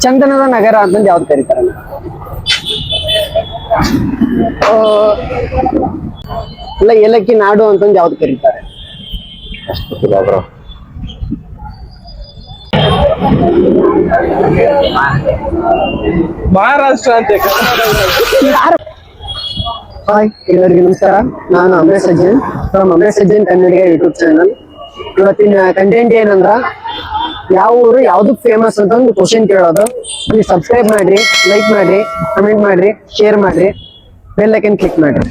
ಚಂದನದ ನಗರ ಅಂತಂದು ಯಾವ್ದು ಕರೀತಾರಣ್ಣ? ಇಲ್ಲ ಏಲಕ್ಕಿ ನಾಡು ಅಂತಂದು ಯಾವ್ದು ಕರೀತಾರೆ? ಮಹಾರಾಷ್ಟ್ರ ಅಂತ. ಹಾಯ್ ಎಲ್ಲರಿಗೂ ನಮಸ್ಕಾರ. ನಾನು Amaresh Sajjan from Amaresh Sajjan Kannadiga YouTube channel. ಇವತ್ತಿನ ಕಂಟೆಂಟ್ ಏನಂದ್ರ ಯಾವ ಊರು ಯಾವ್ದು ಫೇಮಸ್ ಅಂತ ಒಂದು ಕ್ವಶನ್ ಕೇಳೋದು. ನೀವು ಸಬ್ಸ್ಕ್ರೈಬ್ ಮಾಡ್ರಿ, ಲೈಕ್ ಮಾಡ್ರಿ, ಕಮೆಂಟ್ ಮಾಡ್ರಿ, ಶೇರ್ ಮಾಡ್ರಿ, ಬೆಲ್ ಐಕನ್ ಕ್ಲಿಕ್ ಮಾಡ್ರಿ.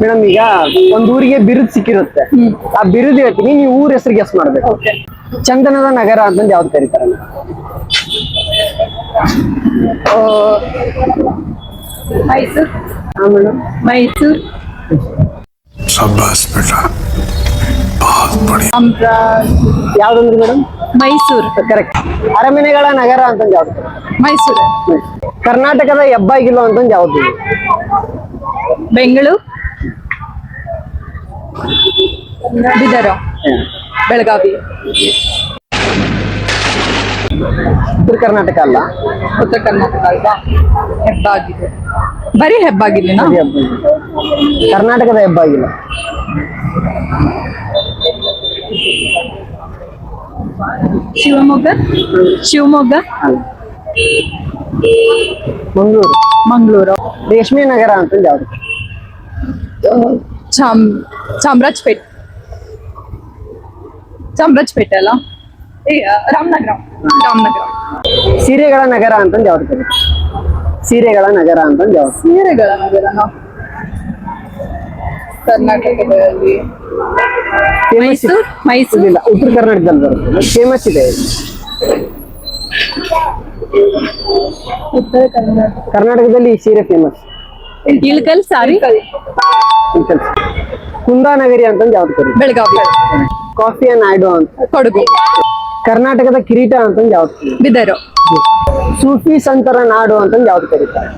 ಮೇಡಮ್, ಈಗ ಒಂದ್ ಊರಿಗೆ ಬಿರುದು ಸಿಕ್ಕಿರುತ್ತೆ. ಆ ಬಿರುದು ಹೇಳ್ತೀನಿ, ನೀವು ಊರ ಹೆಸರು ಗೆಸ್ ಮಾಡ್ಬೇಕು. ಚಂದನದ ನಗರ ಅಂತಂದು ಯಾವ್ದು ಕರೀತಾರಲ್ಲ? ಮೈಸೂರು. ಹಾ ಮೇಡಮ್, ಮೈಸೂರು. ಯಾವ್ದಂದ್ರಿ ಮೇಡಮ್? ಮೈಸೂರು. ಕರೆಕ್ಟ್. ಅರಮನೆಗಳ ನಗರ ಅಂತಂದು ಯಾವ್ದು? ಮೈಸೂರು. ಕರ್ನಾಟಕದ ಹೆಬ್ಬಾಗಿಲು ಅಂತಂದು ಯಾವ್ದು? ಬೆಂಗಳೂರು. ಬೀದರ್. ಬೆಳಗಾವಿ. ಉತ್ತರ ಕರ್ನಾಟಕ ಅಲ್ಲ, ಉತ್ತರ ಕರ್ನಾಟಕ ಅಲ್ವಾ? ಹೆಬ್ಬಾಗಿದೆ. ಬರೀ ಹೆಬ್ಬಾಗಿಲಿನ? ಕರ್ನಾಟಕದ ಹೆಬ್ಬಾಗಿಲು. ಶಿವಮೊಗ್ಗ. ಶಿವಮೊಗ್ಗ. ಮಂಗಳೂರು. ಮಂಗಳೂರು. ರೇಷ್ಮೆ ನಗರ ಅಂತಂದು ಯಾವ್ದು? ಚಾಮರಾಜಪೇಟೆ. ಚಾಮರಾಜಪೇಟೆ ಅಲ್ಲ, ರಾಮನಗರ. ರಾಮನಗರ. ಸೀರೆಗಳ ನಗರ ಅಂತಂದು ಯಾವ್ದು ಕರೀತಾರೆ? ಸೀರೆಗಳ ನಗರ ಅಂತಂದು ಯಾವ್ದು? ಸೀರೆಗಳ ನಗರನ ಕರ್ನಾಟಕದಲ್ಲಿ ಮೈಸೂರು. ಮೈಸೂರು ಇಲ್ಲ, ಉತ್ತರ ಕರ್ನಾಟಕದಲ್ಲಿ ಬರುತ್ತೆ. ಫೇಮಸ್ ಇದೆ. ಉತ್ತರ ಕರ್ನಾಟಕ. ಕರ್ನಾಟಕದಲ್ಲಿ ಈ ಸೀರೆ ಫೇಮಸ್. ಇಳಕಲ್ ಸಾರಿ. ಕುಂದಾನಗರಿ ಅಂತಂದು ಯಾವ್ದು ಕರೀತಾರೆ? ಬೆಳಗಾವಿ. ಕಾಫಿಯ ನಾಡು ಅಂತ. ಕೊಡಗು. ಕರ್ನಾಟಕದ ಕಿರೀಟ ಅಂತಂದು ಯಾವ್ದು? ಬೀದರ್. ಸೂಫಿ ಸಂತರ ನಾಡು ಅಂತಂದು ಯಾವ್ದು ಕರೀತಾರೆ?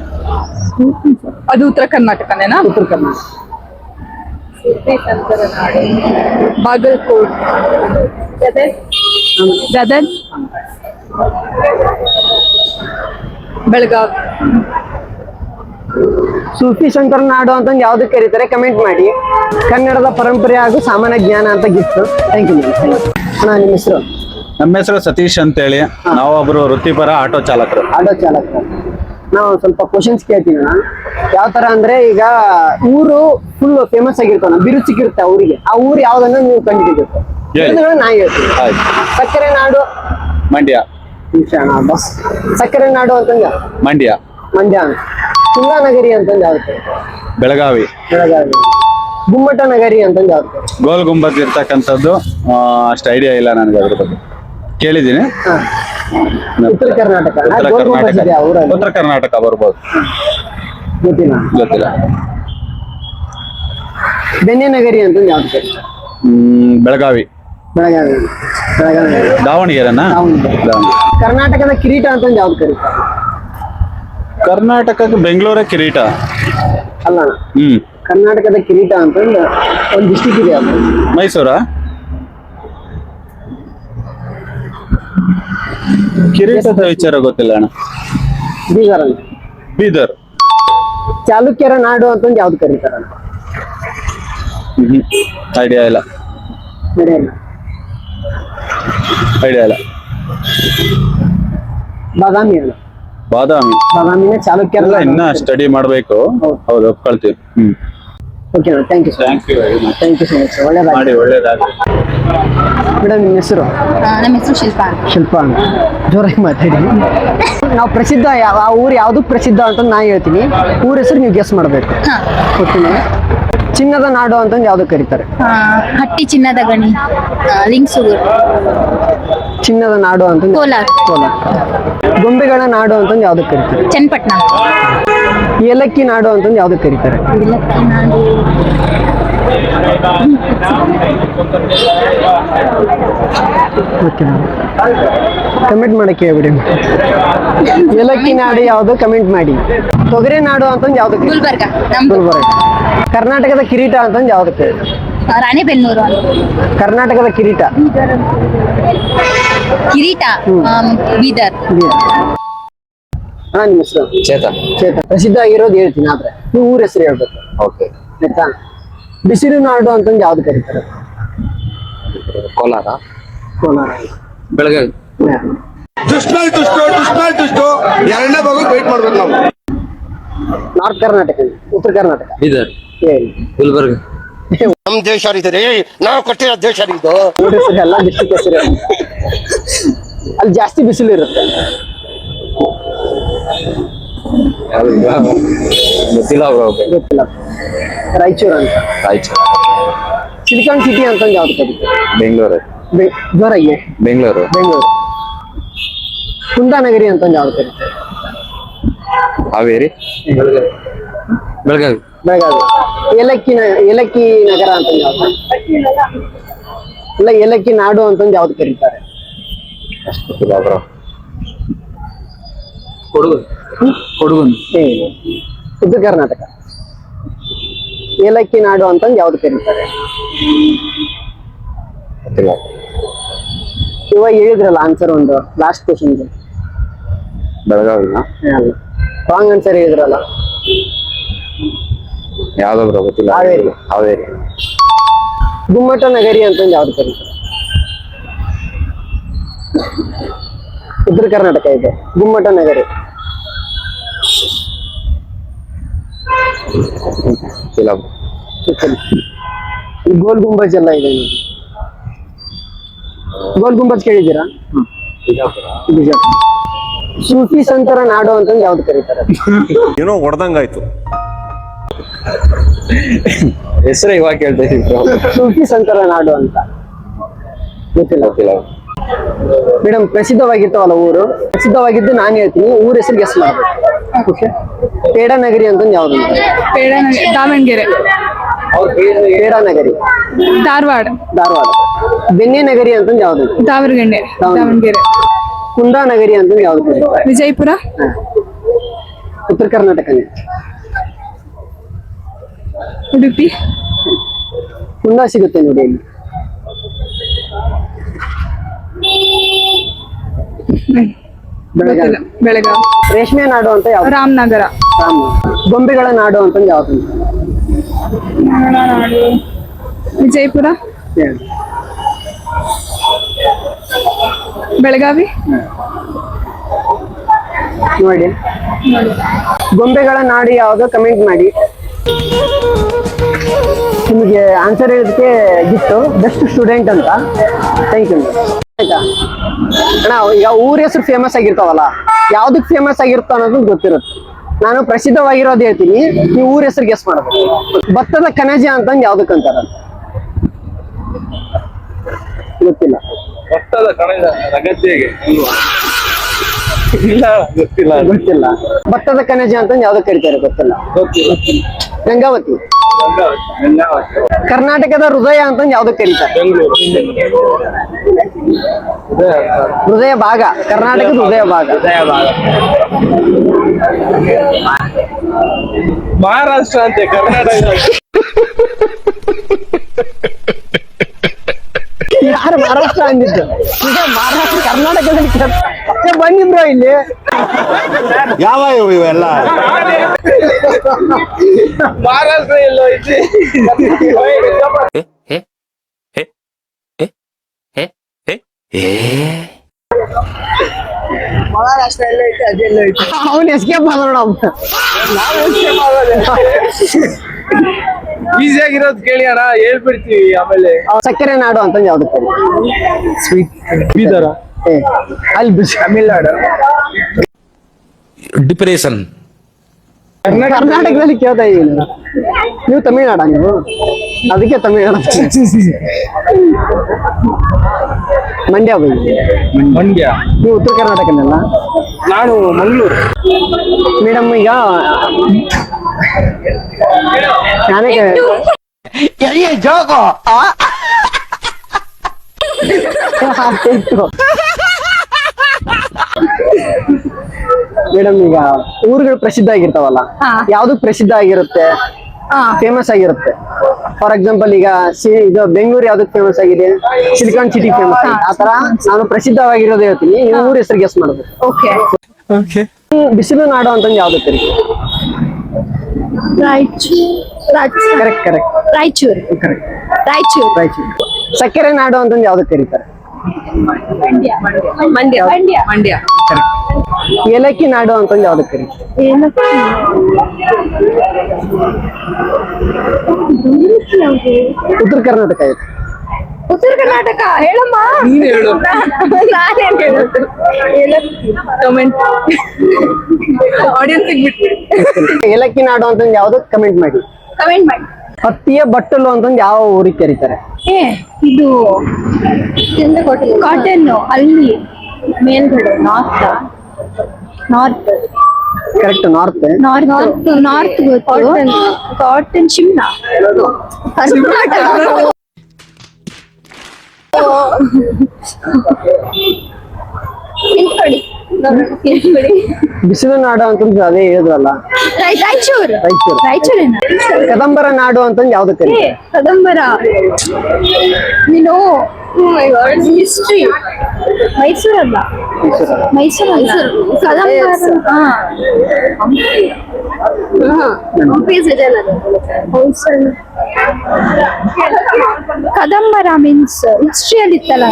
ಅದು ಉತ್ತರ ಕರ್ನಾಟಕನೇನಾ? ಉತ್ತರ ಕರ್ನಾಟಕ. ಬಾಗಲಕೋಟ್. ಗದಗ್. ಬೆಳಗಾವಿ. ಸೂಫಿ ಸಂತರ ನಾಡು ಅಂತಂದು ಯಾವ್ದು ಕರೀತಾರೆ? ಕಮೆಂಟ್ ಮಾಡಿ. ಕನ್ನಡದ ಪರಂಪರೆ ಹಾಗೂ ಸಾಮಾನ್ಯ ಜ್ಞಾನ ಅಂತ ಗಿಫ್ಟ್. Thank you. ಅಣ್ಣ, ನಿಮ್ಮ ಹೆಸರು? ನಮ್ಮ ಹೆಸರು ಸತೀಶ್ ಅಂತೇಳಿ. ನಾವೊಬ್ರು ವೃತ್ತಿಪರ ಆಟೋ ಚಾಲಕರು. ಆಟೋ ಚಾಲಕ. ನಾವು ಸ್ವಲ್ಪ ಕ್ವಶನ್ಸ್ ಕೇಳ್ತೀವಿ ಅಣ್ಣ. ಯಾವ ತರ ಅಂದ್ರೆ, ಈಗ ಊರು ಫುಲ್ ಫೇಮಸ್ ಆಗಿರ್ತಾನ, ಬಿರುದು ಸಿಕ್ಕಿರುತ್ತೆ ಊರಿಗೆ. ಆ ಊರು ಯಾವ್ದನ್ನ ನೀವು ಕಂಡುಹಿಡಿಬೇಕು. ನಾ ಹೇಳ್ತೀನಿ. ಸಕ್ಕರೆ ನಾಡು. ಮಂಡ್ಯ. ಬಸ್. ಸಕ್ಕರೆ ನಾಡು ಅಂತಂದ ಮಂಡ್ಯ. ಮಂಡ್ಯ. ಕುಂದಾನಗರಿ ಅಂತಂದು ಯಾವ್ದು? ಬೆಳಗಾವಿ. ಬೆಳಗಾವಿ. ಗುಮ್ಮಟ ನಗರಿ ಅಂತಂದು ಯಾವ್ದು? ಗೋಲ್ ಗುಂಬಜ್ ಇರ್ತಕ್ಕಂಥದ್ದು ಅಷ್ಟು ಐಡಿಯಾ ಇಲ್ಲ ನನಗೆ ಅದ್ರ ಬಗ್ಗೆ. ಕೇಳಿದ್ದೀನಿ. ಉತ್ತರ ಕರ್ನಾಟಕ. ಉತ್ತರ ಕರ್ನಾಟಕ ಬರ್ಬೋದು. ಗೊತ್ತಿಲ್ಲ. ಬೆಣ್ಣೆ ನಗರಿ ಅಂತಂದು ಯಾವ್ದು? ಬೆಳಗಾವಿ. ಬೆಳಗಾವಿ. ಬೆಳಗಾವಿ. ದಾವಣಗೆರೆನಾ? ಕರ್ನಾಟಕದ ಕಿರೀಟ ಅಂತಂದು ಯಾವ್ದು ಕರೀತಾರೆ? ಕರ್ನಾಟಕಕ್ಕೆ ಬೆಂಗಳೂರ ಕಿರೀಟ ಅಲ್ಲ. ಕರ್ನಾಟಕದ ಕಿರೀಟ ಅಂತಂದು ಒಂದು ಡಿಸ್ಟಿಕ್ ಇದೆ, ಅದು ಮೈಸೂರ. ಕಿರೀಟದ ವಿಚಾರ ಗೊತ್ತಿಲ್ಲ ಅಣ್ಣ. ಬೀದರ್ ಅಂತ. ಬೀದರ್. ಚಾಲುಕ್ಯರ ನಾಡು ಅಂತಂದು ಯಾವ್ದು ಕರೀತಾರ? ಐಡಿಯಾ ಇಲ್ಲ. ಬಾದಾಮಿ ಅಲ್ಲ. ಬಾದಾಮಿ. ಬಾದಾಮಿನ ಚಾಲುಕ್ಯರ. ಇನ್ನ ಸ್ಟಡಿ ಮಾಡ್ಬೇಕು. ಹೌದು, ಒಪ್ಕೊಳ್ತೀವಿ. Okay, thank you sir. Thank you very much. Thank you so much. ಒಳ್ಳೆಯದಾಗಲಿ. ಒಳ್ಳೇದಾಗಲಿ. ಮೇಡಮ್, ನಿಮ್ಮ ಹೆಸರು? ನಮ್ಮ ಹೆಸರು ಶಿಲ್ಪಾ. ಶಿಲ್ಪಾ ಅಂತ. ಜೋರಾಗಿ ಮಾತಾಡಿ. ನಾವು ಪ್ರಸಿದ್ಧ ಆ ಊರು ಯಾವ್ದು ಪ್ರಸಿದ್ಧ ಅಂತ ನಾ ಹೇಳ್ತೀನಿ, ಊರ ಹೆಸರು ನೀವು ಗೆಸ್ ಮಾಡ್ಬೇಕು. ಓಕೆನಾ? ಚಿನ್ನದ ನಾಡು ಅಂತಂದು ಯಾವ್ದು ಕರೀತಾರೆ? ಹಟ್ಟಿ ಚಿನ್ನದ ಗಣಿ. ಲಿಂಗ್ಸೂರು. ಚಿನ್ನದ ನಾಡು ಅಂತ ಕೋಲಾರ. ಕೋಲಾರ. ಗೊಂಬೆಗಳ ನಾಡು ಅಂತಂದು ಯಾವ್ದು ಕರೀತಾರೆ? ಚನ್ನಪಟ್ಟಣ. ಏಲಕ್ಕಿ ನಾಡು ಅಂತಂದು ಯಾವ್ದು ಕರೀತಾರೆ? ಏಲಕ್ಕಿ ನಾಡು. ಕಮೆಂಟ್ ಮಾಡಕ್ಕೆ ಹೇಳ್ಬಿಡಿ. ಏಲಕ್ಕಿ ನಾಡು ಯಾವ್ದು ಕಮೆಂಟ್ ಮಾಡಿ. ತೊಗರೆ ನಾಡು ಅಂತಂದು ಯಾವ್ದು? ಗುಲ್ಬರ್ಗ. ಗುಲ್ಬರ್ಗ. ಕರ್ನಾಟಕದ ಕಿರೀಟ ಅಂತಂದು ಯಾವ್ದು? ರಾಣೆಬೆನ್ನೂರು ಅಂತ. ಕರ್ನಾಟಕದ ಕಿರೀಟ. ಕಿರೀಟ ಬೀದರ್. ಹಾ, ನಿಮ್ಮ ಹೆಸರು? ಚೇತನ್. ಚೇತನ್. ಪ್ರಸಿದ್ಧ ಆಗಿರೋದು ಹೇಳ್ತೀನಿ, ಆದ್ರೆ ನೀವು ಊರ ಹೆಸರು ಹೇಳ್ಬೇಕು. ಓಕೆ. ಆಯ್ತಾ? ಬಿಸಿಲು ನಾಡು ಅಂತಂದು ಯಾವ್ದು ಕರೀತಾರೆ? ಕೋಲಾರ. ಕೋಲಾರ. ಬೆಳಗಾವಿ. ಎರಡನೇ ಭಾಗ ವೇಟ್ ಮಾಡ್ಬೇಕು ನಾವು. ನಾರ್ತ್ ಕರ್ನಾಟಕ, ಉತ್ತರ ಕರ್ನಾಟಕ. ಬೀದರ್. ಹೇಳಿ. ಗುಲ್ಬರ್ಗ. ನಮ್ ದೇಶ ರೀ, ನಾವು ಕಟ್ಟಿರೋ ದೇಶ ಇದು. ಊರ ಹೆಸರು ಎಲ್ಲ ಡಿಸ್ಟಿಕ್ ಹೆಸರು. ಅಲ್ಲಿ ಜಾಸ್ತಿ ಬಿಸಿಲು ಇರುತ್ತೆ. ಗೊತ್ತಿಲ್ಲ ಬ್ರೋ. ಗೊತ್ತಿಲ್ಲ. ರಾಯಚೂರು ಅಂತ. ರಾಯಚೂರು. ಸಿಲಿಕಾನ್ ಸಿಟಿ ಅಂತಂದು ಯಾವ್ದು ಕರೀತಾರೆ? ಬೆಂಗಳೂರು. ಜೋರಾಗಿ. ಬೆಂಗಳೂರು. ಬೆಂಗಳೂರು. ಕುಂದಾನಗರಿ ಅಂತಂದು ಯಾವ್ದು ಕರೀತಾರೆ? ಹಾವೇರಿ. ಬೆಳಗಾವಿ. ಬೆಳಗಾವಿ. ಏಲಕ್ಕಿ ನಗರ ಅಂತಂದು ಯಾವ್ದು? ಇಲ್ಲ, ಏಲಕ್ಕಿ ನಾಡು ಅಂತಂದು ಯಾವ್ದು ಕರೀತಾರೆ? ಗೊತ್ತಿಲ್ಲ ಬ್ರೋ. ಕೊಡಗು. ಉತ್ತರ ಕರ್ನಾಟಕ. ಏಲಕ್ಕಿ ನಾಡು ಅಂತಂದು ಯಾವ್ದು ಕರೀತಾರೆ? ಗೊತ್ತಿಲ್ಲ. ಇವಾಗ ಹೇಳಿದ್ರಲ್ಲ ಆನ್ಸರ್, ಒಂದು ಲಾಸ್ಟ್ ಕ್ವಶನ್. ಬೆಳಗಾವಿನ ರಾಂಗ್ ಆನ್ಸರ್ ಹೇಳಿದ್ರಲ್ಲ. ಯಾವ್ದೋ ಬ್ರೋ ಗೊತ್ತಿಲ್ಲ. ಹಾವೇರಿ. ಹಾವೇರಿ. ಗುಮ್ಮಟ ನಗರಿ ಅಂತಂದು ಯಾವ್ದು ಕರೀತಾರೆ? ಉತ್ತರ ಕರ್ನಾಟಕ ಇದೆ. ಗುಮ್ಮಟ ನಗರಿ. ಗೊತ್ತಿಲ್ಲ. ಗೋಲ್ ಗುಂಬಜ್ ಎಲ್ಲ ಇದೆ. ಗೋಲ್ ಗುಂಬಜ್ ಕೇಳಿದ್ದೀರಾ? ಬಿಜಾಪುರ. ಸೂಫಿ ಸಂತರ ನಾಡು ಅಂತಂದು ಯಾವ್ದು ಕರೀತಾರೆ? ಏನೋ ಹೊಡೆದಂಗಾಯ್ತು. ಹೆಸರು ಇವಾಗ ಕೇಳ್ತಾ ಇದ್ದೀವಿ ಬ್ರೋ. ಸೂಫಿ ಸಂತರ ನಾಡು ಅಂತ ಗೊತ್ತಿಲ್ಲ. ಗೊತ್ತಿಲ್ಲ. ಮೇಡಮ್, ಪ್ರಸಿದ್ಧವಾಗಿರ್ತವಲ್ಲ ಊರು, ಪ್ರಸಿದ್ಧವಾಗಿದ್ದು ನಾನು ಹೇಳ್ತೀನಿ, ಊರ ಹೆಸರು ಗೆಸ್ ಮಾಡ್ಬೇಕು. ಓಕೆ. ಪೇಡ ನಗರಿ ಅಂತಂದು ಯಾವ್ದು? ದಾವಣಗೆರೆ. ಪೇಡ ನಗರಿ. ಧಾರವಾಡ. ಧಾರವಾಡ. ಬೆಣ್ಣೆ ನಗರಿ ಅಂತಂದು ಯಾವ್ದು? ದಾವಣಗೆರೆ. ಕುಂದಾ ನಗರಿ ಅಂತಂದು ಯಾವ್ದು ಕರೀತಾರೆ? ವಿಜಯಪುರ. ಉತ್ತರ ಕರ್ನಾಟಕನೇ. ಉಡುಪಿ. ಕುಂದಾ ಸಿಗುತ್ತೆ ನೋಡಿ ಇಲ್ಲಿ. ಬೆಳಗಾವಿ. ಬೆಳಗಾವಿ. ರೇಷ್ಮೆ ನಾಡು ಅಂತ ಯಾವ್ದು? ರಾಮನಗರ. ಗೊಂಬೆಗಳ ನಾಡು ಅಂತಂದು ಯಾವ್ದು? ವಿಜಯಪುರ. ಬೆಳಗಾವಿ. ನೋಡಿ, ಗೊಂಬೆಗಳ ನಾಡು ಯಾವ್ದು ಕಮೆಂಟ್ ಮಾಡಿ. ನಿಮಗೆ ಆನ್ಸರ್ ಹೇಳೋದಕ್ಕೆ ಗಿಫ್ಟ್ ಬೆಸ್ಟ್ ಸ್ಟೂಡೆಂಟ್ ಅಂತ. Thank you. ಆಯ್ತಾ ಅಣ್ಣ, ಈಗ ಊರ ಹೆಸರು ಫೇಮಸ್ ಆಗಿರ್ತಾವಲ್ಲ, ಯಾವ್ದಕ್ ಫೇಮಸ್ ಆಗಿರ್ತಾವ ಅನ್ನೋದು ಗೊತ್ತಿರುತ್ತೆ. ನಾನು ಪ್ರಸಿದ್ಧವಾಗಿರೋದು ಹೇಳ್ತೀನಿ, ನೀವು ಊರ ಹೆಸರು ಗೆಸ್ ಮಾಡಬೇಕು. ಭತ್ತದ ಕಣಜ ಅಂತಂದು ಯಾವ್ದಕ್ ಅಂತಾರ? ಗೊತ್ತಿಲ್ಲ. ಭತ್ತದ ಕಣಜ ರಗಜ್ಜೆಗೆ ಇಲ್ಲ. ಗೊತ್ತಿಲ್ಲ. ಗೊತ್ತಿಲ್ಲ. ಭತ್ತದ ಕಣಜ ಅಂತಂದು ಯಾವ್ದಕ್ ಕರಿತಾರೆ? ಗೊತ್ತಿಲ್ಲ. ಗಂಗಾವತಿ. ಕರ್ನಾಟಕದ ಹೃದಯ ಅಂತಂದು ಯಾವ್ದಕ್ ಕರೀತಾರೆ? ಹೃದಯ ಭಾಗ. ಕರ್ನಾಟಕದ ಹೃದಯ ಭಾಗ. ಮಹಾರಾಷ್ಟ್ರ ಅಂತೆ. ಕರ್ನಾಟಕ. ಯಾರು ಮಹಾರಾಷ್ಟ್ರ ಅಂದಿದ್ದು? ಈಗ ಮಹಾರಾಷ್ಟ್ರ ಕರ್ನಾಟಕದಲ್ಲಿ ಬನ್ನಿ ಬ್ರೋ ಇಲ್ಲಿ. ಯಾವ ಇವೆಲ್ಲ ಮಹಾರಾಷ್ಟ್ರ ಎಲ್ಲೋ ಐತಿ. ಮಹಾರಾಷ್ಟ್ರ ಎಲ್ಲ ಐತೆ, ಅದೆಲ್ಲ ಐತೆ. ಅವನು ಎಸ್ಕೇಪ್ ಮಾಡೋಣ. ಈಸಿ ಆಗಿರೋದು ಕೇಳಿ ಅಣ್ಣ, ಹೇಳ್ಬಿಡ್ತೀವಿ ಆಮೇಲೆ. ಸಕ್ಕರೆ ನಾಡು ಅಂತ ಯಾವ್ದು ಸ್ವೀಟ್? ಬೀದರ. ಅಲ್ಲಿ ತಮಿಳ್ನಾಡು. ಡಿಪ್ರೆಷನ್. ಕರ್ನಾಟಕದಲ್ಲಿ ಕೇಳ್ತಾ ಇದೀನಿ. ನೀವು ತಮಿಳ್ನಾಡ? ನೀವು ಅದಕ್ಕೆ ತಮಿಳ್ನಾಡು. ಮಂಡ್ಯ ಬೈ. ಮಂಡ್ಯ. ನೀವು ಉತ್ತರ ಕರ್ನಾಟಕನಲ್ಲ? ನಾನು ಮಂಗಳೂರು. ಮೇಡಮ್, ಈಗ ನಾನೇ ಮೇಡಮ್, ಈಗ ಊರುಗಳು ಪ್ರಸಿದ್ಧ ಆಗಿರ್ತಾವಲ್ಲ, ಯಾವ್ದು ಪ್ರಸಿದ್ಧ ಆಗಿರುತ್ತೆ, ಫೇಮಸ್ ಆಗಿರುತ್ತೆ? ಫಾರ್ ಎಕ್ಸಾಂಪಲ್ ಈಗ ಇದು ಬೆಂಗಳೂರು ಯಾವ್ದಕ್ಕೆ ಫೇಮಸ್ ಆಗಿದೆ, ಸಿಲಿಕಾನ್ ಸಿಟಿ ಫೇಮಸ್ ಆಗಿದೆ. ಆತರ ನಾನು ಪ್ರಸಿದ್ಧವಾಗಿರೋದು ಹೇಳ್ತೀನಿ, ನೀವು ಊರ ಹೆಸರು ಗೆಸ್ ಮಾಡ್ಬೇಕು. ಓಕೆ. ಬಿಸಿಲು ನಾಡು ಅಂತಂದು ಯಾವ್ದು ಕರೀತಾರೆ? Correct correct Raichur correct Raichur Raichur. ಸಕ್ಕರೆ ನಾಡು ಅಂತಂದು ಯಾವ್ದಕ್ಕೆ ಕರೀತಾರೆ? ಮಂಡ್ಯ ಏಲಕ್ಕಿ ನಾಡು ಅಂತಂದು ಯಾವ್ದಕ್ಕೆ ಕರೀತಾರೆ? ಉತ್ತರ ಕರ್ನಾಟಕ ಇದೆ. ಉತ್ತರ ಕರ್ನಾಟಕ ಹೇಳಮ್ಮ. ನೀನ್ ಹೇಳು. ನಾನೇನ್ ಹೇಳೋದು? ಕಮೆಂಟ್ ಆಡಿಯನ್ಸ್ ಬಿಟ್ಟು ಏಲಕ್ಕಿ ನಾಡು ಅಂತಂದು ಯಾವ್ದು ಕಮೆಂಟ್ ಮಾಡಿ. ಕಮೆಂಟ್ ಮಾಡಿ. ಹತ್ತಿಯ ಬಟ್ಟಲು ಅಂತಂದು ಯಾವ ಊರಿಗೆ ಕರೀತಾರೆ? ಇದು ಕಾಟನ್ ಅಲ್ಲಿ ಮೇಲ್ಗಡೆ ನಾರ್ತ್ ಕರೆಕ್ಟ್, ನಾರ್ತ್. ನಾರ್ತ್ ಗೊತ್ತು. ಕಾಟನ್ ಶಿಮ್ಲಾ ಕರ್ನಾಟಕ. ಬಿಸಿಲು ನಾಡು ಅಂತಂದು ಅದೇ ಹೇಳಿದ್ರಲ್ಲ, ರಾಯಚೂರು ರಾಯಚೂರು. ರಾಯಚೂರಿನ ಕದಂಬರ ನಾಡು ಅಂತಂದು ಯಾವ್ದು ಕರೀತಾರೆ? ಕದಂಬರ ನೀನು ಹಿಸ್ಟ್ರಿ ಮೈಸೂರಲ್ಲ ಕದಂಬರ. ಕದಂಬರ ಮೀನ್ಸ್ ಹಿಸ್ಟ್ರಿಯಲ್ಲಿ ಇತ್ತಲ್ಲ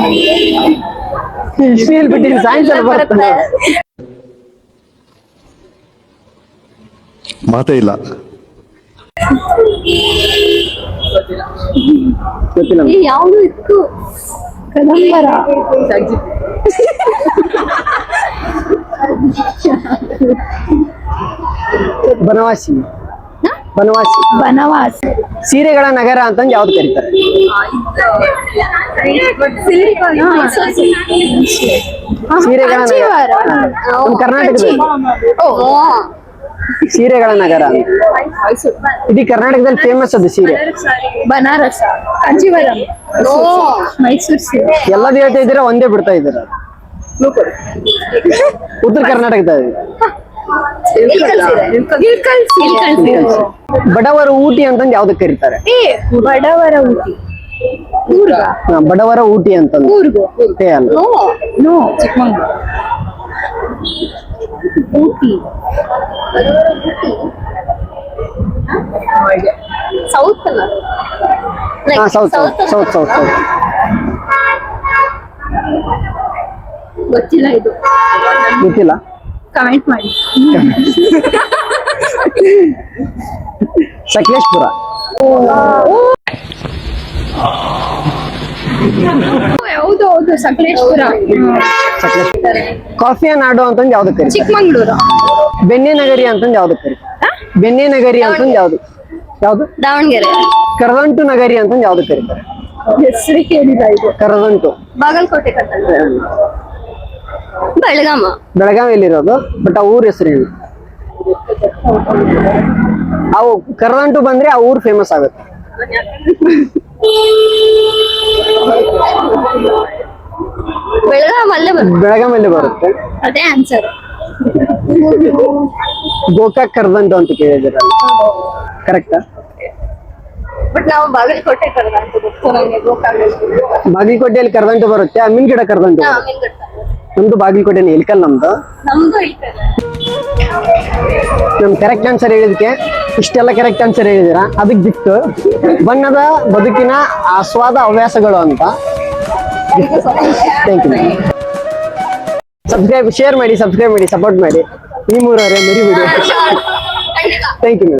ಹಿಸ್ಟ್ರಿಯಲ್ಲಿ ಬಿಟ್ಟಿದ್ದೀನಿ, ಸೈನ್ಸ್ ಅಲ್ಲಿ ಬರುತ್ತೆ. ಮಾತೇ ಇಲ್ಲ. ಗೊತ್ತಿಲ್ಲ. ಯಾವುದು ಇತ್ತು ಕದಂಬರ. ಬನವಾಸಿ ಬನವಾಸಿ. ಬನವಾಸ. ಸೀರೆಗಳ ನಗರ ಅಂತಂದು ಯಾವ್ದು ಕರೀತಾರೆ? ಸೀರೆಗಳ ನಗರ ನಮ್ಮ ಕರ್ನಾಟಕದಲ್ಲಿ ಸೀರೆಗಳ ನಗರ ಅಂತ. ಇಡೀ ಕರ್ನಾಟಕದಲ್ಲಿ ಫೇಮಸ್ ಅದು ಸೀರೆ. ಬನಾರಸ ಕಾಂಜೀವರಂ ಮೈಸೂರು ಸೀರೆ. ಎಲ್ಲದು ಹೇಳ್ತಾ ಇದ್ದೀರಾ, ಒಂದೇ ಬಿಡ್ತಾ ಇದ್ದೀರಾ. ಉತ್ತರ ಕರ್ನಾಟಕದಲ್ಲಿ ಬಡವರ ಊಟಿ ಅಂತಂದು ಯಾವ್ದಕ್ಕೆ ಕರೀತಾರೆ? ಬಡವರ ಊಟಿ ಊರ್ಗ ಬಡವರ ಊಟಿ ಅಂತಂದು ಊರ್ಗು ಏ ಅಲ್ಲ. ನೋ ಚಿಕ್ಕಮಂಗ್ಳೂರು ಊಟಿ ಸೌತ್ ಅಲ್ಲ ಹಾ, south south south south south. ಗೊತ್ತಿಲ್ಲ ಇದು, ಗೊತ್ತಿಲ್ಲ. ಕಮೆಂಟ್ ಮಾಡಿ. ಸಕಲೇಶ್ಪುರ. ಹೌದು ಹೌದು ಸಕಲೇಶ್ಪುರ. ಸಕಲೇಶ್ಪುರ. ಕಾಫಿಯ ನಾಡು ಅಂತಂದು ಯಾವ್ದಕ್ಕೆ ಕರೀತಾರೆ? ಚಿಕ್ಕಮಂಗ್ಳೂರು. ಬೆಣ್ಣೆ ನಗರಿ ಅಂತಂದು ಯಾವ್ದಕ್ಕೆ ಕರೀತಾರೆ? ಬೆಣ್ಣೆ ನಗರಿ ಅಂತಂದು ಯಾವ್ದು ಯಾವ್ದು? ದಾವಣಗೆರೆ. ಕರದಂಟು ನಗರಿ ಅಂತಂದು ಯಾವ್ದಕ್ಕೆ ಕರೀತಾರೆ? ಹೆಸರು ಕೇಳಿದ ಇದು. ಕರದಂಟು ಬಾಗಲಕೋಟೆ ಬೆಳಗಾಮ. ಬೆಳಗಾವಿಯಲ್ಲಿರೋದು, ಬಟ್ ಆ ಊರ ಹೆಸರು ಏನು? ಅವು ಕರದಂಟು ಬಂದ್ರೆ ಆ ಊರು ಫೇಮಸ್ ಆಗುತ್ತೆ. ಬೆಳಗಾಮಲ್ಲಿ ಬರುತ್ತೆ. ಅದೇ ಆನ್ಸರ್. ಗೋಕಾಕ್ ಕರದಂಟು ಅಂತ ಕೇಳಿದಿರಲ್ಲ, ಕರೆಕ್ಟಾ? ಬಟ್ ನಾವು ಬಾಗಲಕೋಟೆ ಬಾಗಲಕೋಟೆಯಲ್ಲಿ ಕರದಂಟು ಬರುತ್ತೆ. ಅಮ್ಮಿನ ಗಿಡ ಕರದಂಟು ಬರುತ್ತೆ. ನಮ್ದು ಬಾಗಲಕೋಟೆನ ಇಲ್ಕಲ್ ನಮ್ದು. ನಮ್ ಕರೆಕ್ಟ್ ಆನ್ಸರ್ ಹೇಳಿದಕ್ಕೆ ಇಷ್ಟೆಲ್ಲ ಕರೆಕ್ಟ್ ಆನ್ಸರ್ ಹೇಳಿದಿರಾ, ಅದಕ್ಕೆ ಗಿಫ್ಟ್ ಬಣ್ಣದ ಬದುಕಿನ ಆಸ್ವಾದ ಹವ್ಯಾಸಗಳು ಅಂತ. Thank you. ಶೇರ್ ಮಾಡಿ, ಸಬ್ಸ್ಕ್ರೈಬ್ ಮಾಡಿ, ಸಪೋರ್ಟ್ ಮಾಡಿ. ಈ ಮೂರವರೇ ಮರಿಬೇಡಿ. Thank you.